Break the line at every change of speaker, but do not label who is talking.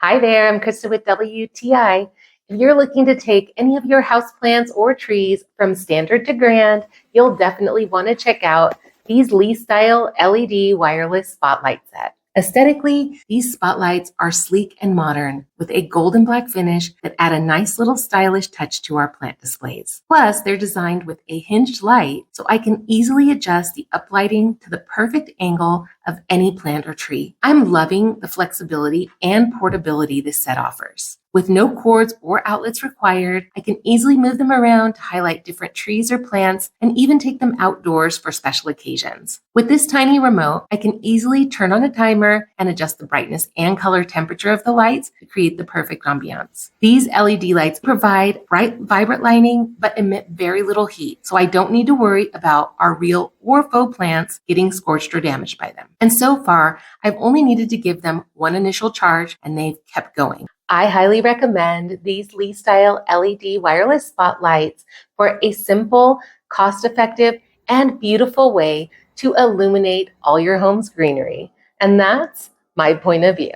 Hi there, I'm Krista with WTI. If you're looking to take any of your houseplants or trees from standard to grand, you'll definitely want to check out these LEASTYLE LED wireless spotlight set. Aesthetically, these spotlights are sleek and modern with a golden black finish that add a nice little stylish touch to our plant displays. Plus, they're designed with a hinged light so I can easily adjust the uplighting to the perfect angle of any plant or tree. I'm loving the flexibility and portability this set offers. With no cords or outlets required, I can easily move them around to highlight different trees or plants and even take them outdoors for special occasions. With this tiny remote, I can easily turn on a timer and adjust the brightness and color temperature of the lights to create the perfect ambiance. These LED lights provide bright, vibrant lighting but emit very little heat, so I don't need to worry about our real or faux plants getting scorched or damaged by them. And so far, I've only needed to give them one initial charge and they've kept going. I highly recommend these LEASTYLE LED wireless spotlights for a simple, cost-effective, and beautiful way to illuminate all your home's greenery. And that's my point of view.